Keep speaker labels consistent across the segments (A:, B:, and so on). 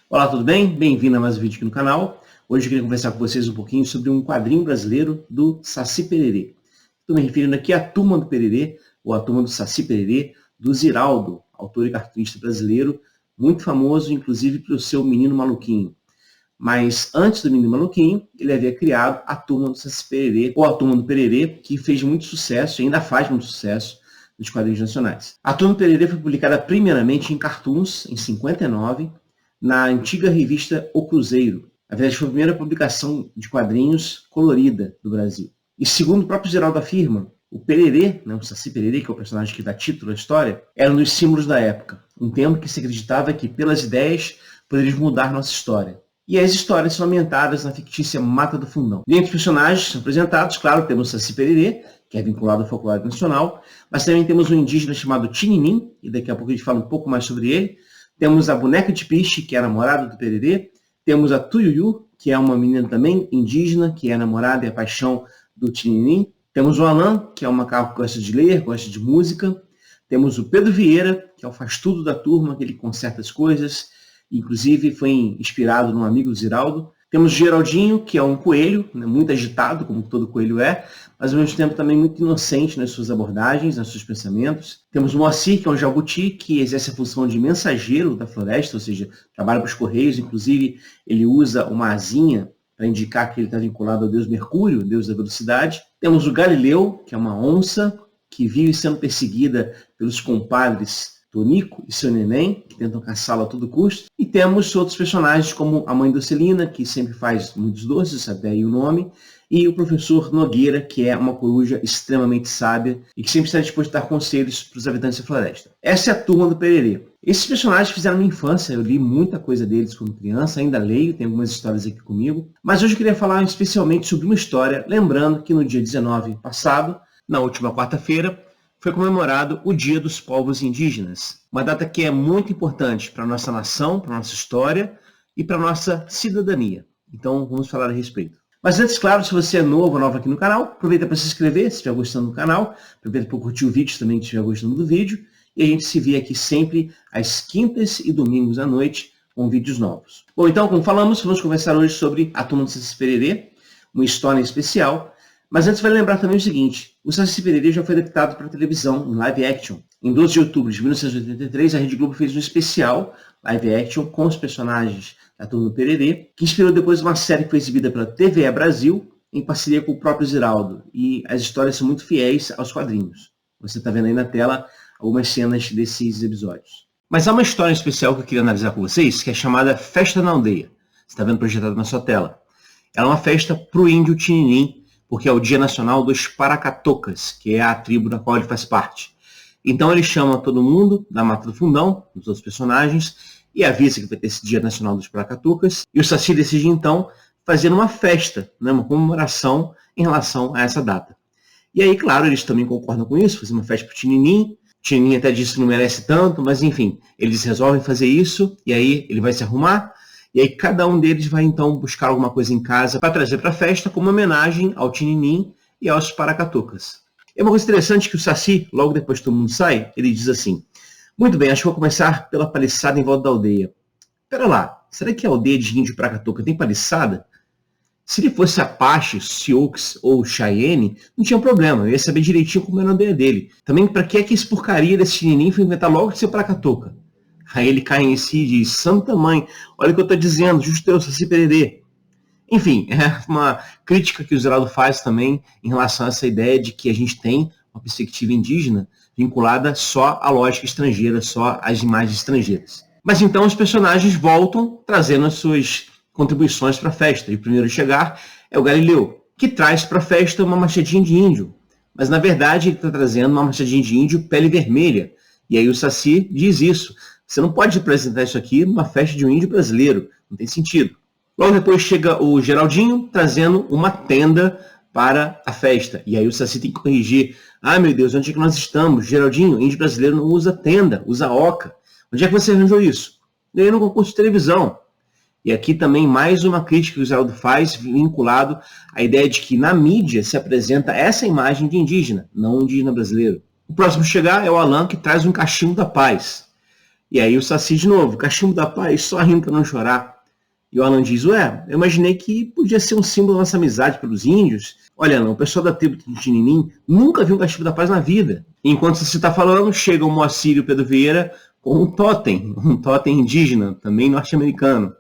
A: Olá, tudo bem? Bem-vindo a mais um vídeo aqui no canal. Hoje eu queria conversar com vocês um pouquinho sobre um quadrinho brasileiro do Saci Pererê. Estou me referindo aqui à Turma do Pererê, ou à Turma do Saci Pererê, do Ziraldo, autor e cartunista brasileiro, muito famoso, inclusive, pelo seu Menino Maluquinho. Mas antes do Menino Maluquinho, ele havia criado a Turma do Saci Pererê, ou a Turma do Pererê, que fez muito sucesso, e ainda faz muito sucesso, nos quadrinhos nacionais. A Turma do Pererê foi publicada primeiramente em cartoons, em 59, na antiga revista O Cruzeiro. Na verdade, foi a primeira publicação de quadrinhos colorida do Brasil. E segundo o próprio Ziraldo afirma, o Pererê, o Saci Pererê, que é o personagem que dá título à história, era um dos símbolos da época. Um tempo que se acreditava que, pelas ideias, poderíamos mudar nossa história. E as histórias são ambientadas na fictícia Mata do Fundão. Dentre os personagens são apresentados, claro, temos o Saci Pererê, que é vinculado ao folclore nacional, mas também temos um indígena chamado Tininim, e daqui a pouco a gente fala um pouco mais sobre ele. Temos a boneca de piche, que é a namorada do Pererê. Temos a Tuiuiu, que é uma menina também indígena, que é a namorada e a paixão do Tininim. Temos o Alan, que é um macaco que gosta de ler, gosta de música. Temos o Pedro Vieira, que é o faz-tudo da turma, que ele conserta as coisas. Inclusive foi inspirado num amigo do Ziraldo. Temos o Geraldinho, que é um coelho, muito agitado, como todo coelho é, mas ao mesmo tempo também muito inocente nas suas abordagens, nos seus pensamentos. Temos o Moacir, que é um jabuti, que exerce a função de mensageiro da floresta, ou seja, trabalha para os correios, inclusive ele usa uma asinha para indicar que ele está vinculado ao deus Mercúrio, deus da velocidade. Temos o Galileu, que é uma onça, que vive sendo perseguida pelos compadres Tonico e seu neném, que tentam caçá-lo a todo custo. E temos outros personagens como a mãe Docelina, que sempre faz muitos doces, até aí o nome, e o professor Nogueira, que é uma coruja extremamente sábia e que sempre está disposto a dar conselhos para os habitantes da floresta. Essa é a Turma do Pererê. Esses personagens fizeram minha infância, eu li muita coisa deles quando criança, ainda leio, tem algumas histórias aqui comigo, mas hoje eu queria falar especialmente sobre uma história, lembrando que no dia 19 passado, na última quarta-feira, foi comemorado o Dia dos Povos Indígenas, uma data que é muito importante para a nossa nação, para a nossa história e para a nossa cidadania. Então, vamos falar a respeito. Mas antes, claro, se você é novo ou nova aqui no canal, aproveita para se inscrever, se estiver gostando do canal, aproveita para curtir o vídeo também, se estiver gostando do vídeo, e a gente se vê aqui sempre às quintas e domingos à noite com vídeos novos. Bom, então, como falamos, vamos conversar hoje sobre a Turma do Saci Pererê, uma história especial. Mas antes vale lembrar também o seguinte, o Saci Pererê já foi adaptado para televisão, em live action. Em 12 de outubro de 1983, a Rede Globo fez um especial live action com os personagens da Turma do Pererê, que inspirou depois uma série que foi exibida pela TVE Brasil, em parceria com o próprio Ziraldo. E as histórias são muito fiéis aos quadrinhos. Você está vendo aí na tela algumas cenas desses episódios. Mas há uma história especial que eu queria analisar com vocês, que é chamada Festa na Aldeia. Você está vendo projetado na sua tela. Ela é uma festa para o índio Tininim, porque é o Dia Nacional dos Paracatocas, que é a tribo da qual ele faz parte. Então ele chama todo mundo da Mata do Fundão, os outros personagens, e avisa que vai ter esse Dia Nacional dos Paracatocas, e o Saci decide então fazer uma festa, uma comemoração em relação a essa data. E aí, claro, eles também concordam com isso, fazer uma festa para o Tininim. O Tininim até disse que não merece tanto, mas enfim, eles resolvem fazer isso, e aí ele vai se arrumar, e aí cada um deles vai então buscar alguma coisa em casa para trazer para a festa como homenagem ao Tininim e aos Paracatocas. É uma coisa interessante que o Saci, logo depois que todo mundo sai, ele diz assim, muito bem, acho que vou começar pela paliçada em volta da aldeia. Pera lá, será que a aldeia de índio Paracatoca tem paliçada? Se ele fosse Apache, Sioux ou Cheyenne, não tinha problema, eu ia saber direitinho como era a aldeia dele. Também, para que é que esse porcaria desse Tininim foi inventar logo de ser Paracatoca? Aí ele cai em si e diz, santa mãe, olha o que eu estou dizendo, justo eu, Saci Pererê. Enfim, é uma crítica que o Ziraldo faz também em relação a essa ideia de que a gente tem uma perspectiva indígena vinculada só à lógica estrangeira, só às imagens estrangeiras. Mas então os personagens voltam trazendo as suas contribuições para a festa. E o primeiro a chegar é o Galileu, que traz para a festa uma machadinha de índio. Mas na verdade ele está trazendo uma machadinha de índio pele vermelha. E aí o Saci diz isso. Você não pode apresentar isso aqui numa festa de um índio brasileiro. Não tem sentido. Logo depois chega o Geraldinho trazendo uma tenda para a festa. E aí o Saci tem que corrigir. Ah, meu Deus, onde é que nós estamos? Geraldinho, índio brasileiro não usa tenda, usa oca. Onde é que você arranjou isso? Ganhei no concurso de televisão. E aqui também mais uma crítica que o Ziraldo faz, vinculado à ideia de que na mídia se apresenta essa imagem de indígena, não indígena brasileiro. O próximo a chegar é o Alan, que traz um cachimbo da paz. E aí o Saci de novo, cachimbo da paz, só rindo para não chorar. E o Alan diz, ué, eu imaginei que podia ser um símbolo da nossa amizade pelos índios. Olha não, o pessoal da tribo de Tininim nunca viu um cachimbo da paz na vida. E enquanto você está falando, chega o Moacir e o Pedro Vieira com um totem indígena, também norte-americano.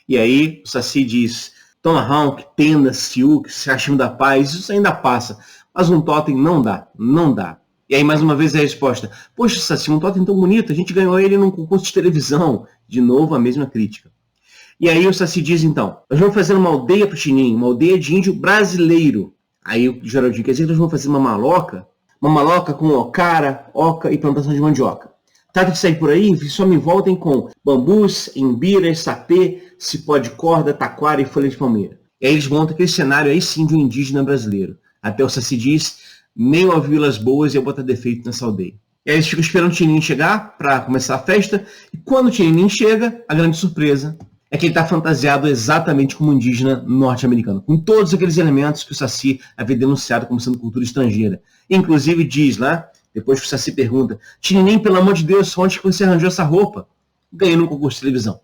A: E aí o Saci diz, Tomahawk, tenda, Sioux, cachimbo da paz, isso ainda passa. Mas um totem não dá, não dá. E aí mais uma vez a resposta, poxa Saci, um totem tão bonito, a gente ganhou ele num concurso de televisão. De novo a mesma crítica. E aí o Saci diz então, nós vamos fazer uma aldeia para o Chinim, uma aldeia de índio brasileiro. Aí o Geraldinho quer dizer que nós vamos fazer uma maloca com ocara, oca e plantação de mandioca. Trata de sair por aí, só me voltem com bambus, embiras, sapê, cipó de corda, taquara e folha de palmeira. E aí eles montam aquele cenário aí sim de um indígena brasileiro. Até o Saci diz, nem ouvi vilas boas e eu botar defeito nessa aldeia. E aí eles ficam esperando o Tininim chegar para começar a festa. E quando o Tininim chega, a grande surpresa é que ele está fantasiado exatamente como um indígena norte-americano, com todos aqueles elementos que o Saci havia denunciado como sendo cultura estrangeira. Inclusive diz lá, depois que o Saci pergunta, Tininim, pelo amor de Deus, onde que você arranjou essa roupa? Ganhei num concurso de televisão.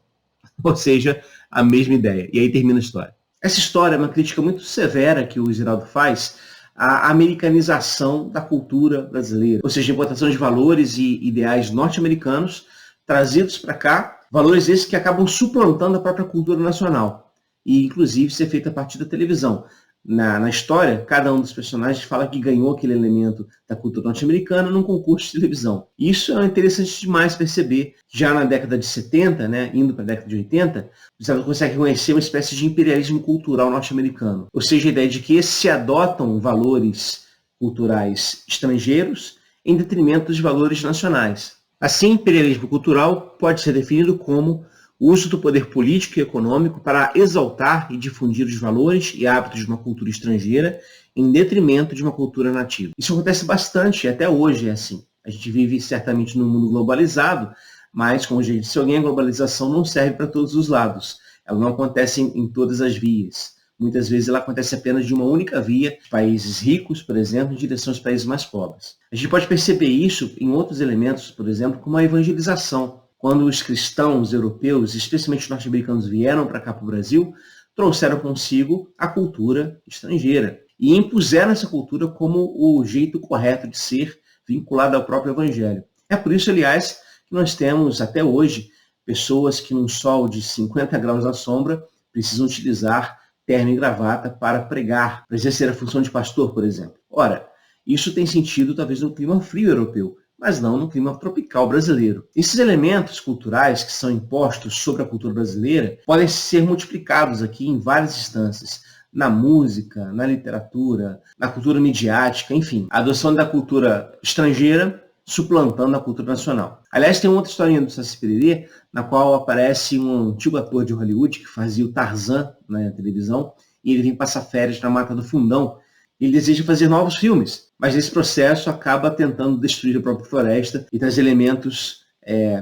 A: Ou seja, a mesma ideia. E aí termina a história. Essa história é uma crítica muito severa que o Ziraldo faz à americanização da cultura brasileira. Ou seja, a importação de valores e ideais norte-americanos trazidos para cá, valores esses que acabam suplantando a própria cultura nacional. E, inclusive, ser feito a partir da televisão. Na história, cada um dos personagens fala que ganhou aquele elemento da cultura norte-americana num concurso de televisão. Isso é interessante demais perceber. Já na década de 70, né, indo para a década de 80, você consegue reconhecer uma espécie de imperialismo cultural norte-americano. Ou seja, a ideia de que se adotam valores culturais estrangeiros em detrimento dos valores nacionais. Assim, imperialismo cultural pode ser definido como o uso do poder político e econômico para exaltar e difundir os valores e hábitos de uma cultura estrangeira em detrimento de uma cultura nativa. Isso acontece bastante, e até hoje é assim. A gente vive certamente num mundo globalizado, mas, como já disse alguém, a globalização não serve para todos os lados. Ela não acontece em todas as vias. Muitas vezes ela acontece apenas de uma única via, países ricos, por exemplo, em direção aos países mais pobres. A gente pode perceber isso em outros elementos, por exemplo, como a evangelização. Quando os cristãos europeus, especialmente norte-americanos, vieram para cá para o Brasil, trouxeram consigo a cultura estrangeira e impuseram essa cultura como o jeito correto de ser vinculado ao próprio evangelho. É por isso, aliás, que nós temos até hoje pessoas que num sol de 50 graus à sombra precisam utilizar terno e gravata para pregar, para exercer a função de pastor, por exemplo. Ora, isso tem sentido talvez no clima frio europeu, mas não no clima tropical brasileiro. Esses elementos culturais que são impostos sobre a cultura brasileira podem ser multiplicados aqui em várias instâncias, na música, na literatura, na cultura midiática, enfim, a adoção da cultura estrangeira suplantando a cultura nacional. Aliás, tem uma outra historinha do Saci Pererê, na qual aparece um antigo ator de Hollywood que fazia o Tarzan na televisão, e ele vem passar férias na Mata do Fundão. Ele deseja fazer novos filmes, mas nesse processo acaba tentando destruir a própria floresta e trazer elementos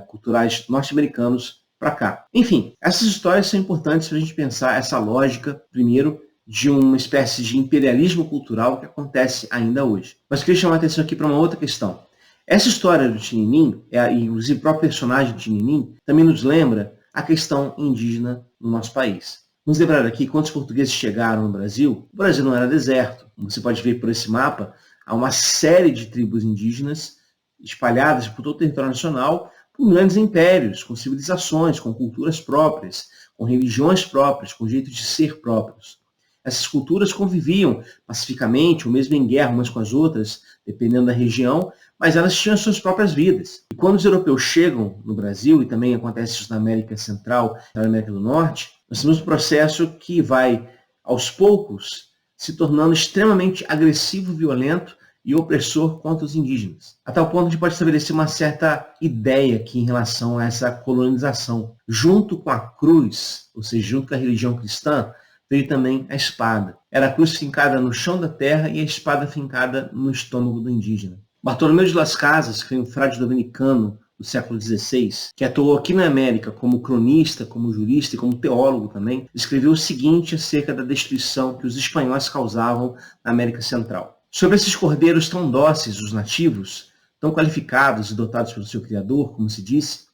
A: culturais norte-americanos para cá. Enfim, essas histórias são importantes para a gente pensar essa lógica, primeiro, de uma espécie de imperialismo cultural que acontece ainda hoje. Mas eu queria chamar a atenção aqui para uma outra questão. Essa história do Tininim, inclusive o próprio personagem do Tininim, também nos lembra a questão indígena no nosso país. Vamos lembrar aqui, quando os portugueses chegaram no Brasil, o Brasil não era deserto. Como você pode ver por esse mapa, há uma série de tribos indígenas espalhadas por todo o território nacional, por grandes impérios, com civilizações, com culturas próprias, com religiões próprias, com jeitos de ser próprios. Essas culturas conviviam pacificamente, ou mesmo em guerra umas com as outras, dependendo da região, mas elas tinham suas próprias vidas. E quando os europeus chegam no Brasil, e também acontece isso na América Central e na América do Norte, nós temos um processo que vai, aos poucos, se tornando extremamente agressivo, violento e opressor contra os indígenas. A tal ponto a gente pode estabelecer uma certa ideia aqui em relação a essa colonização. Junto com a cruz, ou seja, junto com a religião cristã, veio também a espada. Era a cruz fincada no chão da terra e a espada fincada no estômago do indígena. Bartolomeu de Las Casas, que foi um frade dominicano do século XVI, que atuou aqui na América como cronista, como jurista e como teólogo também, escreveu o seguinte acerca da destruição que os espanhóis causavam na América Central. Sobre esses cordeiros tão dóceis, os nativos, tão qualificados e dotados pelo seu Criador, como se disse,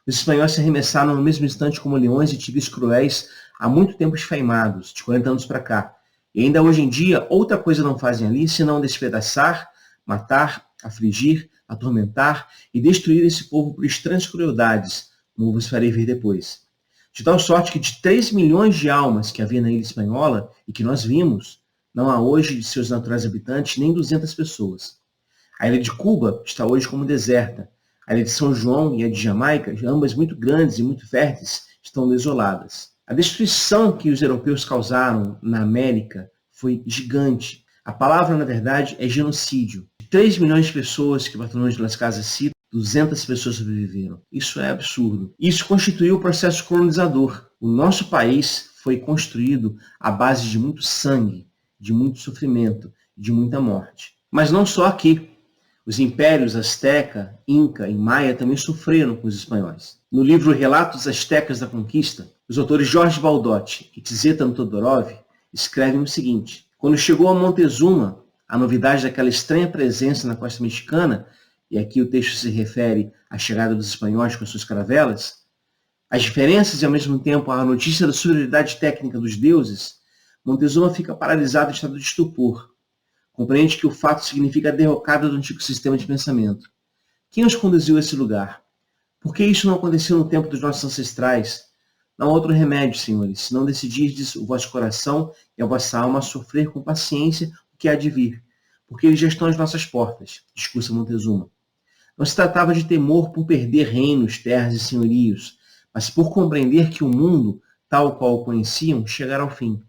A: Os espanhóis se arremessaram no mesmo instante como leões e tigres cruéis há muito tempo esfaimados, de 40 anos para cá. E ainda hoje em dia, outra coisa não fazem ali senão despedaçar, matar, afligir, atormentar e destruir esse povo por estranhas crueldades, como vos farei ver depois. De tal sorte que de 3 milhões de almas que havia na ilha espanhola e que nós vimos, não há hoje de seus naturais habitantes nem 200 pessoas. A ilha de Cuba está hoje como deserta. A ilha de São João e a de Jamaica, ambas muito grandes e muito férteis, estão desoladas. A destruição que os europeus causaram na América foi gigante. A palavra, na verdade, é genocídio. De 3 milhões de pessoas que Bartolomé de Las Casas cita, 200 pessoas sobreviveram. Isso é absurdo. Isso constituiu o processo colonizador. O nosso país foi construído à base de muito sangue, de muito sofrimento, de muita morte. Mas não só aqui. Os impérios Azteca, Inca e Maia também sofreram com os espanhóis. No livro Relatos Aztecas da Conquista, os autores Jorge Baldotti e Tzvetan Todorov escrevem o seguinte: quando chegou a Montezuma, a novidade daquela estranha presença na costa mexicana, e aqui o texto se refere à chegada dos espanhóis com as suas caravelas, as diferenças e ao mesmo tempo a notícia da superioridade técnica dos deuses, Montezuma fica paralisado em estado de estupor. Compreende que o fato significa a derrocada do antigo sistema de pensamento. Quem os conduziu a esse lugar? Por que isso não aconteceu no tempo dos nossos ancestrais? Não há outro remédio, senhores, senão decidirdes o vosso coração e a vossa alma a sofrer com paciência o que há de vir, porque eles já estão às nossas portas, discursa Montezuma. Não se tratava de temor por perder reinos, terras e senhorios, mas por compreender que o mundo, tal qual o conheciam, chegara ao fim,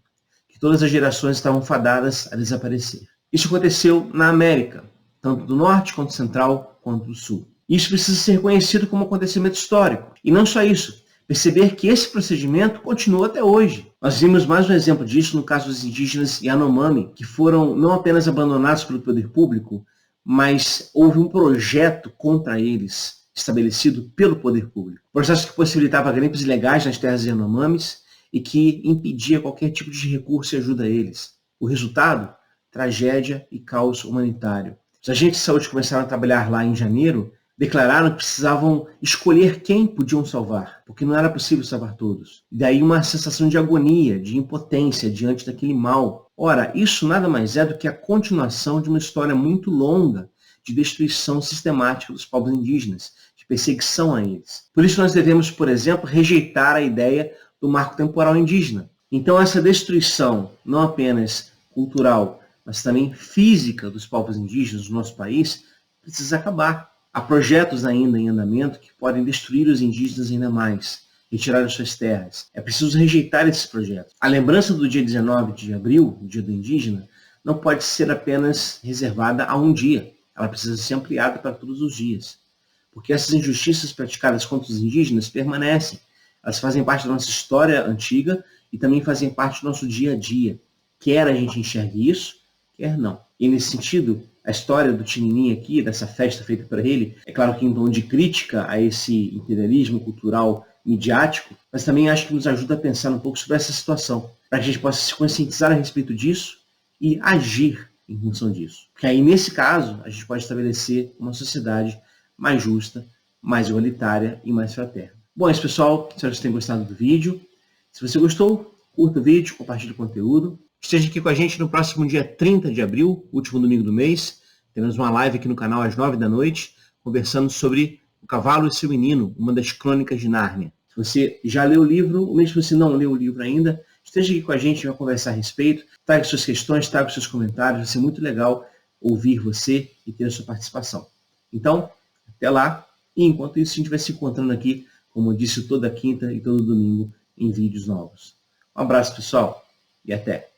A: que todas as gerações estavam fadadas a desaparecer. Isso aconteceu na América, tanto do norte quanto central, quanto do sul. Isso precisa ser reconhecido como acontecimento histórico. E não só isso, perceber que esse procedimento continua até hoje. Nós vimos mais um exemplo disso no caso dos indígenas Yanomami, que foram não apenas abandonados pelo poder público, mas houve um projeto contra eles, estabelecido pelo poder público. Processo que possibilitava garimpos ilegais nas terras Yanomamis e que impedia qualquer tipo de recurso e ajuda a eles. O resultado? Tragédia e caos humanitário. Os agentes de saúde começaram a trabalhar lá em janeiro, declararam que precisavam escolher quem podiam salvar, porque não era possível salvar todos. E daí uma sensação de agonia, de impotência diante daquele mal. Ora, isso nada mais é do que a continuação de uma história muito longa de destruição sistemática dos povos indígenas, de perseguição a eles. Por isso nós devemos, por exemplo, rejeitar a ideia do marco temporal indígena. Então essa destruição, não apenas cultural, mas também física dos povos indígenas do nosso país, precisa acabar. Há projetos ainda em andamento que podem destruir os indígenas ainda mais, retirar as suas terras. É preciso rejeitar esses projetos. A lembrança do dia 19 de abril, o dia do indígena, não pode ser apenas reservada a um dia. Ela precisa ser ampliada para todos os dias. Porque essas injustiças praticadas contra os indígenas permanecem. Elas fazem parte da nossa história antiga e também fazem parte do nosso dia a dia. Quer a gente enxergue isso, quer não. E nesse sentido, a história do Tininim aqui, dessa festa feita para ele, é claro que em tom de crítica a esse imperialismo cultural midiático, mas também acho que nos ajuda a pensar um pouco sobre essa situação, para que a gente possa se conscientizar a respeito disso e agir em função disso. Porque aí, nesse caso, a gente pode estabelecer uma sociedade mais justa, mais igualitária e mais fraterna. Bom, é isso, pessoal. Espero que vocês tenham gostado do vídeo. Se você gostou, curta o vídeo, compartilhe o conteúdo. Esteja aqui com a gente no próximo dia 30 de abril, último domingo do mês. Teremos uma live aqui no canal às 9 da noite, conversando sobre O Cavalo e Seu Menino, uma das crônicas de Nárnia. Se você já leu o livro, ou mesmo se você não leu o livro ainda, esteja aqui com a gente, vai conversar a respeito. Traga suas questões, traga seus comentários. Vai ser muito legal ouvir você e ter a sua participação. Então, até lá. E enquanto isso, a gente vai se encontrando aqui, como eu disse, toda quinta e todo domingo, em vídeos novos. Um abraço, pessoal, e até!